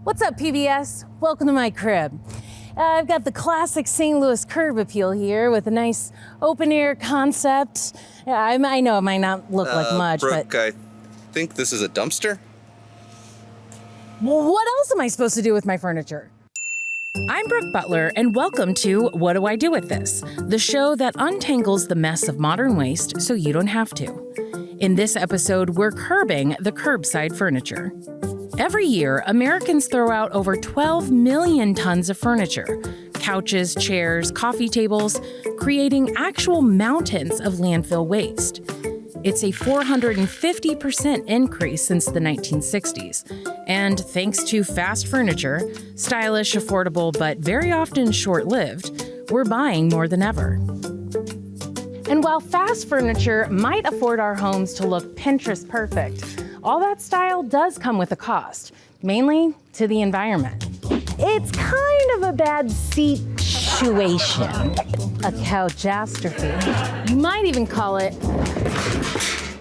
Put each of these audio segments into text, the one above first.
What's up, PBS? Welcome to my crib. I've got the classic St. Louis curb appeal here with a nice open air concept. I know it might not look like much, Brooke, but I think this is a dumpster. well, what else am I supposed to do with my furniture? I'm Brooke Butler, and welcome to What Do I Do With This? The show that untangles the mess of modern waste so you don't have to. In this episode, we're curbing the curbside furniture. Every year, Americans throw out over 12 million tons of furniture, couches, chairs, coffee tables, creating actual mountains of landfill waste. It's a 450% increase since the 1960s. And thanks to fast furniture, stylish, affordable, but very often short-lived, we're buying more than ever. And while fast furniture might afford our homes to look Pinterest perfect, all that style does come with a cost, mainly to the environment. It's kind of a bad situation, a couchastrophe. You might even call it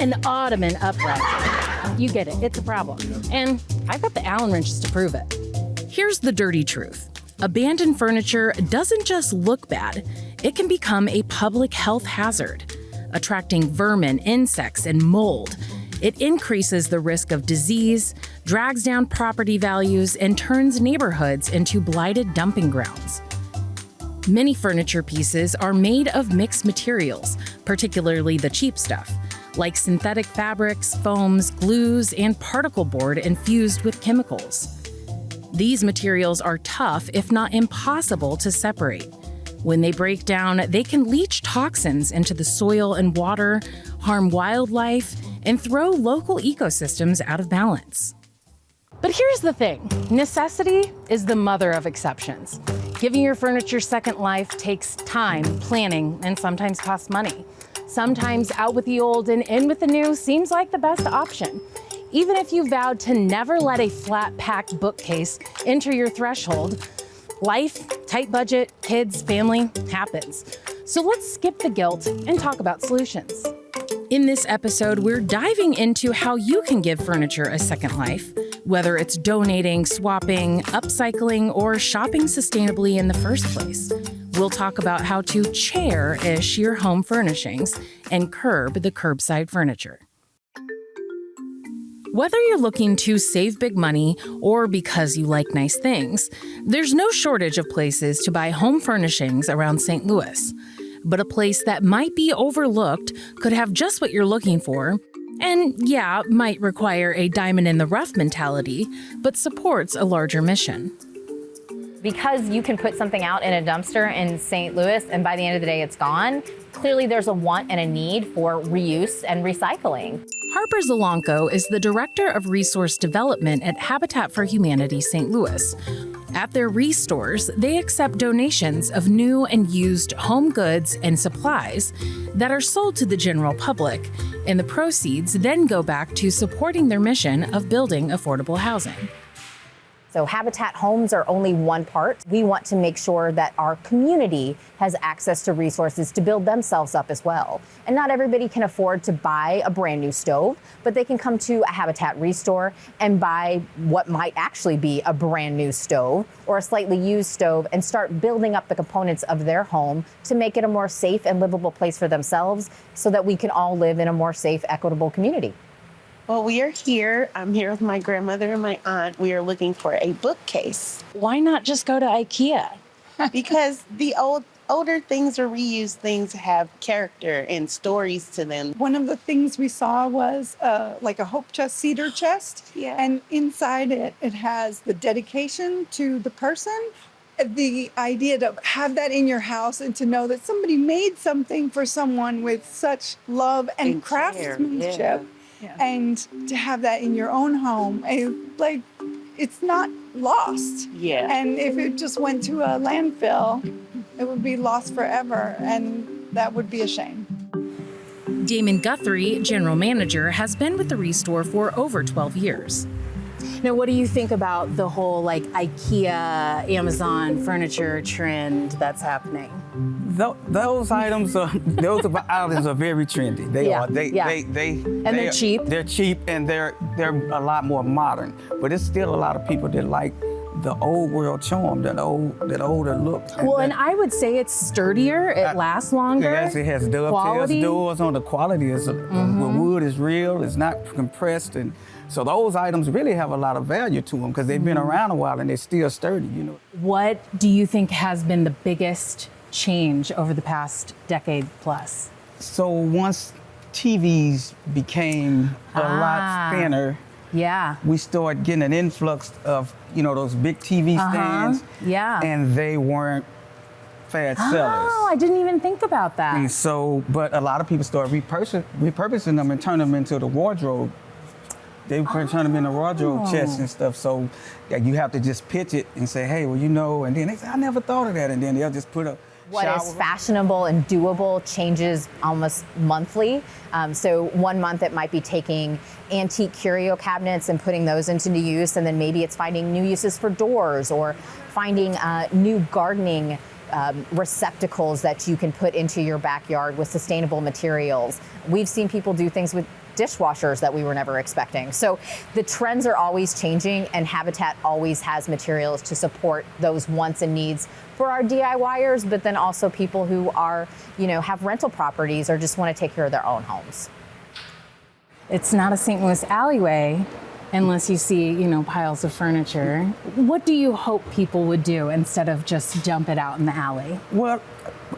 an ottoman uprising. You get it, it's a problem. And I've got the Allen wrenches to prove it. Here's the dirty truth. Abandoned furniture doesn't just look bad, it can become a public health hazard, attracting vermin, insects, and mold. It increases the risk of disease, drags down property values, and turns neighborhoods into blighted dumping grounds. Many furniture pieces are made of mixed materials, particularly the cheap stuff, like synthetic fabrics, foams, glues, and particle board infused with chemicals. These materials are tough, if not impossible, to separate. When they break down, they can leach toxins into the soil and water, harm wildlife, and throw local ecosystems out of balance. But here's the thing, necessity is the mother of exceptions. Giving your furniture second life takes time, planning, and sometimes costs money. Sometimes out with the old and in with the new seems like the best option. Even if you vowed to never let a flat-packed bookcase enter your threshold, life, tight budget, kids, family, happens. So let's skip the guilt and talk about solutions. In this episode, we're diving into how you can give furniture a second life, whether it's donating, swapping, upcycling, or shopping sustainably in the first place. We'll talk about how to cherish your home furnishings and curb the curbside furniture. Whether you're looking to save big money or because you like nice things, there's no shortage of places to buy home furnishings around St. Louis. But a place that might be overlooked could have just what you're looking for, and yeah, might require a diamond in the rough mentality, but supports a larger mission. Because you can put something out in a dumpster in St. Louis and by the end of the day it's gone, clearly there's a want and a need for reuse and recycling. Harper Zalonko is the Director of Resource Development at Habitat for Humanity St. Louis. At their restores, they accept donations of new and used home goods and supplies that are sold to the general public, and the proceeds then go back to supporting their mission of building affordable housing. So Habitat homes are only one part. We want to make sure that our community has access to resources to build themselves up as well. And not everybody can afford to buy a brand new stove, but they can come to a Habitat restore and buy what might actually be a brand new stove or a slightly used stove and start building up the components of their home to make it a more safe and livable place for themselves so that we can all live in a more safe, equitable community. Well, we are here. I'm here with my grandmother and my aunt. We are looking for a bookcase. Why not just go to IKEA? Because the older things or reused things have character and stories to them. One of the things we saw was like a Hope Chest cedar chest. Yeah. And inside it has the dedication to the person, the idea to have that in your house and to know that somebody made something for someone with such love and care, craftsmanship. yeah. Yeah. And to have that in your own home, it's not lost. Yeah. And if it just went to a landfill, it would be lost forever, and that would be a shame. Damon Guthrie, General Manager, has been with the Restore for over 12 years. Now, what do you think about the whole IKEA, Amazon furniture trend that's happening? Those items are very trendy. And they're cheap. They're cheap and they're a lot more modern. But it's still a lot of people that like the old world charm, that older look. Well, and I would say it's sturdier, it lasts longer. Yes, it has dovetails, Quality. doors on. The quality is, the wood is real, it's not compressed. And so those items really have a lot of value to them because they've been around a while and they're still sturdy, you know. What do you think has been the biggest change over the past decade plus? So once TVs became a lot thinner, Yeah. we started getting an influx of, you know, those big TV stands. Yeah. And they weren't fast sellers. Oh, I didn't even think about that. And so, but a lot of people started repurposing them and turn them into the wardrobe. They turn them into wardrobe chests and stuff. So yeah, you have to just pitch it and say, hey, well, you know, and then they say, I never thought of that. And then they'll just put a What shower. is fashionable and doable changes almost monthly. So 1 month it might be taking antique curio cabinets and putting those into new use, and then maybe it's finding new uses for doors or finding new gardening receptacles that you can put into your backyard with sustainable materials. We've seen people do things with dishwashers that we were never expecting. So the trends are always changing, and Habitat always has materials to support those wants and needs for our DIYers, but then also people who are, you know, have rental properties or just want to take care of their own homes. It's not a St. Louis alleyway unless you see, you know, piles of furniture. What do you hope people would do instead of just dump it out in the alley? Well,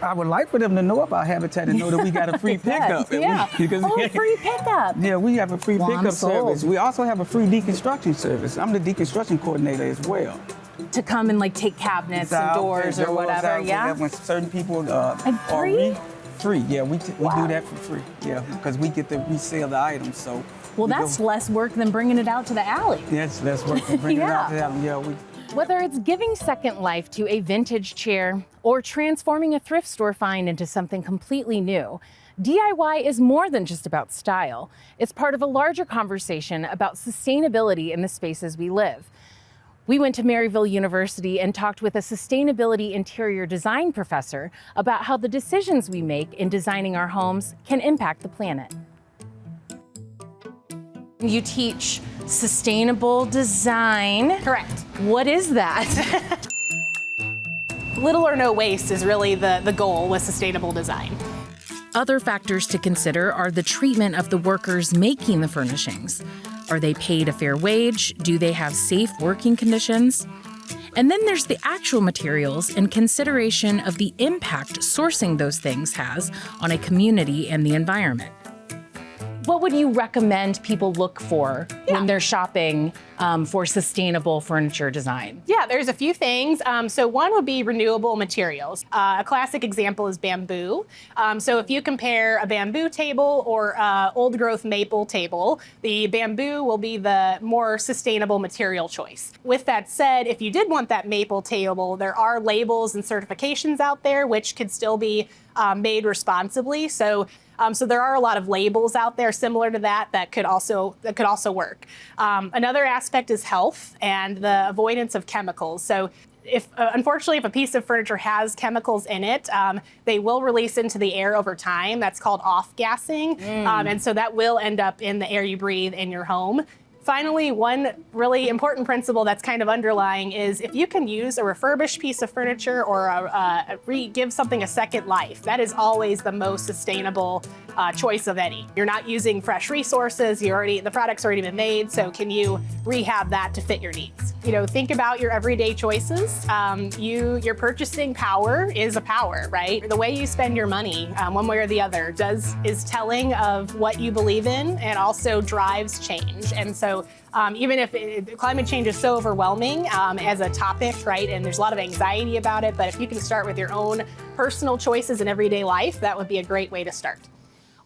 I would like for them to know about Habitat and know that we got a free pickup. Yeah. Free pickup. Yeah, we have a free Well, I'm pickup sold. service. We also have a free deconstruction service. I'm the deconstruction coordinator as well. To come and like take cabinets and doors or whatever, yeah? When certain people And free? Free, yeah, we do that for free, yeah, because we get to resell the items, so. Well, that's less work than bringing it out to the alley. Yes, that's work to bring it out to them, yeah. Whether it's giving second life to a vintage chair or transforming a thrift store find into something completely new, DIY is more than just about style. It's part of a larger conversation about sustainability in the spaces we live. We went to Maryville University and talked with a sustainability interior design professor about how the decisions we make in designing our homes can impact the planet. You teach sustainable design. Correct. What is that? Little or no waste is really the goal with sustainable design. Other factors to consider are the treatment of the workers making the furnishings. Are they paid a fair wage? Do they have safe working conditions? And then there's the actual materials and consideration of the impact sourcing those things has on a community and the environment. What would you recommend people look for when they're shopping for sustainable furniture design? Yeah, there's a few things. So one would be renewable materials. A classic example is bamboo. So if you compare a bamboo table or old growth maple table, the bamboo will be the more sustainable material choice. With that said, if you did want that maple table, there are labels and certifications out there which could still be made responsibly. So there are a lot of labels out there similar to that could also work. Another aspect is health and the avoidance of chemicals. So unfortunately, if a piece of furniture has chemicals in it, they will release into the air over time. That's called off-gassing. And so that will end up in the air you breathe in your home. Finally, one really important principle that's kind of underlying is if you can use a refurbished piece of furniture or give something a second life, that is always the most sustainable choice of any. You're not using fresh resources, the product's already been made, so can you rehab that to fit your needs? You know, think about your everyday choices. Your purchasing power is a power, right? The way you spend your money, one way or the other, is telling of what you believe in and also drives change. And so even if climate change is so overwhelming as a topic, right, and there's a lot of anxiety about it, but if you can start with your own personal choices in everyday life, that would be a great way to start.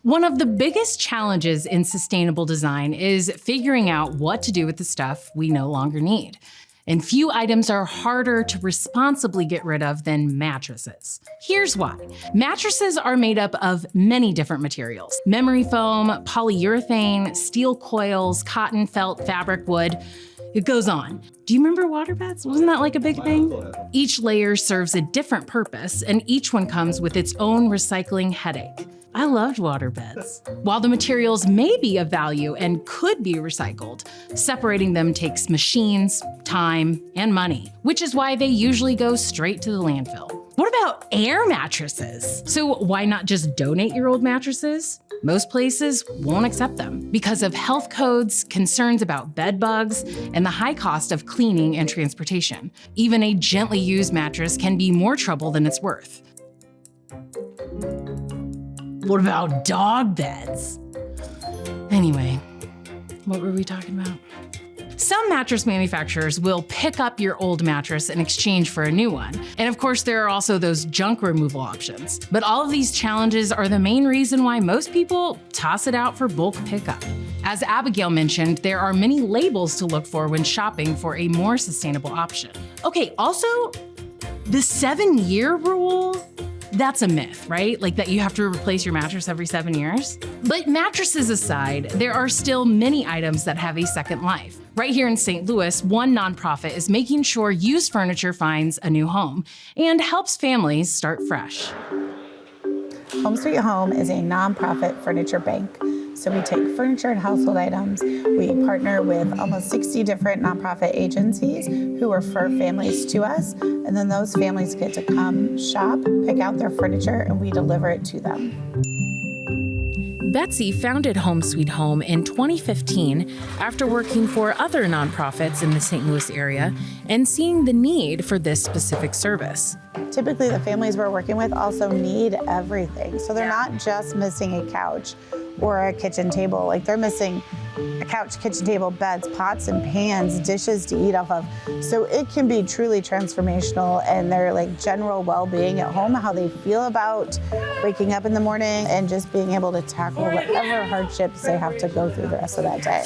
One of the biggest challenges in sustainable design is figuring out what to do with the stuff we no longer need. And few items are harder to responsibly get rid of than mattresses. Here's why. Mattresses are made up of many different materials: memory foam, polyurethane, steel coils, cotton, felt, fabric, wood. It goes on. Do you remember waterbeds? Wasn't that like a big thing? Each layer serves a different purpose, and each one comes with its own recycling headache. I loved waterbeds. While the materials may be of value and could be recycled, separating them takes machines, time, and money, which is why they usually go straight to the landfill. What about air mattresses? So why not just donate your old mattresses? Most places won't accept them because of health codes, concerns about bed bugs, and the high cost of cleaning and transportation. Even a gently used mattress can be more trouble than it's worth. What about dog beds? Anyway, what were we talking about? Some mattress manufacturers will pick up your old mattress in exchange for a new one. And of course, there are also those junk removal options. But all of these challenges are the main reason why most people toss it out for bulk pickup. As Abigail mentioned, there are many labels to look for when shopping for a more sustainable option. Okay, also, the 7-year rule, that's a myth, right? Like that you have to replace your mattress every 7 years. But mattresses aside, there are still many items that have a second life. Right here in St. Louis, one nonprofit is making sure used furniture finds a new home and helps families start fresh. Home Sweet Home is a nonprofit furniture bank. So we take furniture and household items. We partner with almost 60 different nonprofit agencies who refer families to us. And then those families get to come shop, pick out their furniture, and we deliver it to them. Betsy founded Home Sweet Home in 2015 after working for other nonprofits in the St. Louis area and seeing the need for this specific service. Typically, the families we're working with also need everything. So they're not just missing a couch or a kitchen table. Like they're missing a couch, kitchen table, beds, pots and pans, dishes to eat off of. So it can be truly transformational and their like general well-being at home, how they feel about waking up in the morning and just being able to tackle whatever hardships they have to go through the rest of that day.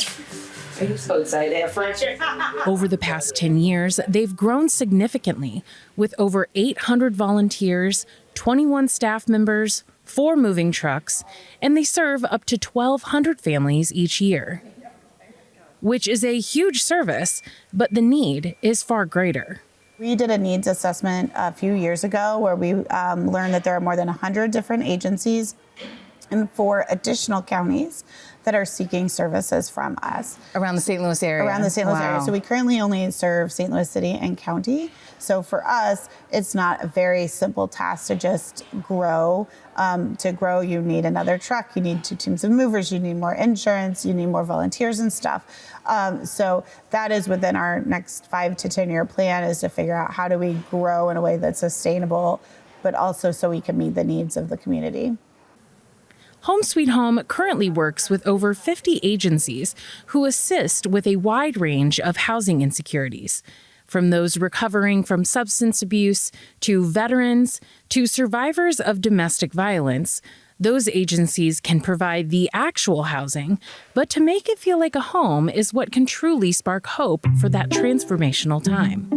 I'm so excited to have furniture. Over the past 10 years, they've grown significantly with over 800 volunteers, 21 staff members, 4 moving trucks, and they serve up to 1,200 families each year, which is a huge service, but the need is far greater. We did a needs assessment a few years ago where we learned that there are more than 100 different agencies and 4 additional counties that are seeking services from us. Around the St. Louis area? Around the St. Louis area. So we currently only serve St. Louis City and County. So for us, it's not a very simple task to just grow. To grow, you need another truck, you need 2 teams of movers, you need more insurance, you need more volunteers and stuff. So that is within our next 5 to 10 year plan, is to figure out how do we grow in a way that's sustainable, but also so we can meet the needs of the community. Home Sweet Home currently works with over 50 agencies who assist with a wide range of housing insecurities, from those recovering from substance abuse to veterans to survivors of domestic violence. Those agencies can provide the actual housing, but to make it feel like a home is what can truly spark hope for that transformational time.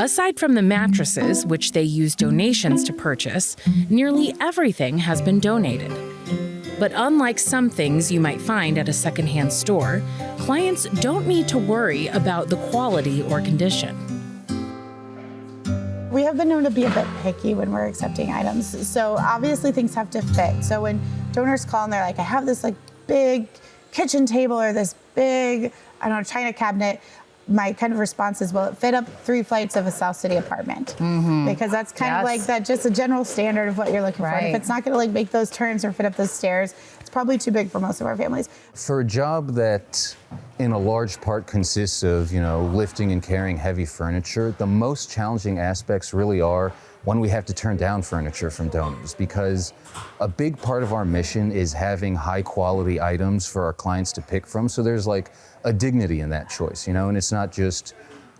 Aside from the mattresses, which they use donations to purchase, nearly everything has been donated. But unlike some things you might find at a secondhand store, clients don't need to worry about the quality or condition. We have been known to be a bit picky when we're accepting items. So obviously things have to fit. So when donors call and they're like, I have this like big kitchen table or this big, I don't know, china cabinet, my kind of response is, well, it fit up 3 flights of a South City apartment. Because that's kind of like that, just a general standard of what you're looking for. And if it's not gonna like make those turns or fit up those stairs, it's probably too big for most of our families. For a job that in a large part consists of, lifting and carrying heavy furniture, the most challenging aspects really are when we have to turn down furniture from donors, because a big part of our mission is having high quality items for our clients to pick from. So there's like a dignity in that choice, and it's not just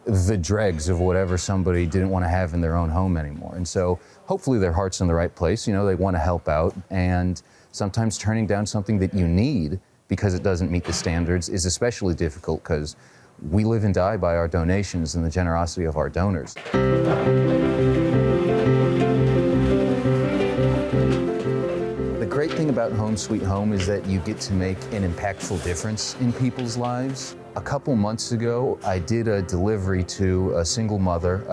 the dregs of whatever somebody didn't want to have in their own home anymore. And so hopefully their heart's in the right place, they want to help out, and sometimes turning down something that you need because it doesn't meet the standards is especially difficult, because we live and die by our donations and the generosity of our donors. The great thing thing about Home Sweet Home is that you get to make an impactful difference in people's lives. A couple months ago, I did a delivery to a single mother,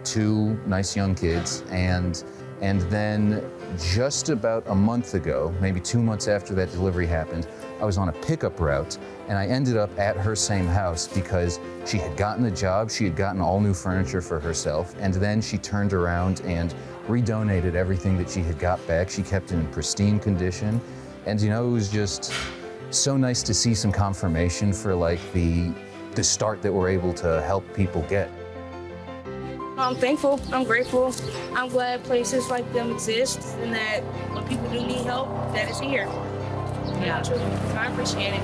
2 nice young kids, and then just about a month ago, maybe 2 months after that delivery happened, I was on a pickup route, and I ended up at her same house because she had gotten a job, she had gotten all new furniture for herself, and then she turned around and redonated everything that she had got back. She kept it in pristine condition, and it was just so nice to see some confirmation for like the start that we're able to help people get. I'm thankful, I'm grateful. I'm glad places like them exist and that when people do need help, that it's here. Yeah, I appreciate it.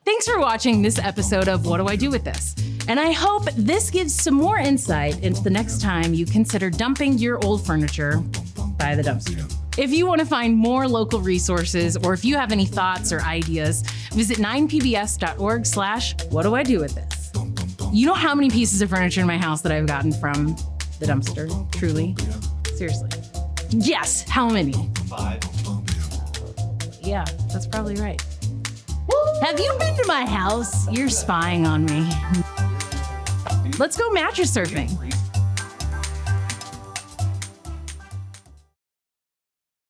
Thanks for watching this episode of What Do I Do With This? And I hope this gives some more insight into the next time you consider dumping your old furniture by the dumpster. If you want to find more local resources, or if you have any thoughts or ideas, visit 9pbs.org/what do I do with this. You know how many pieces of furniture in my house that I've gotten from the dumpster? Truly? Seriously? Yes, how many? 5. Yeah, that's probably right. Have you been to my house? You're spying on me. Let's go mattress surfing.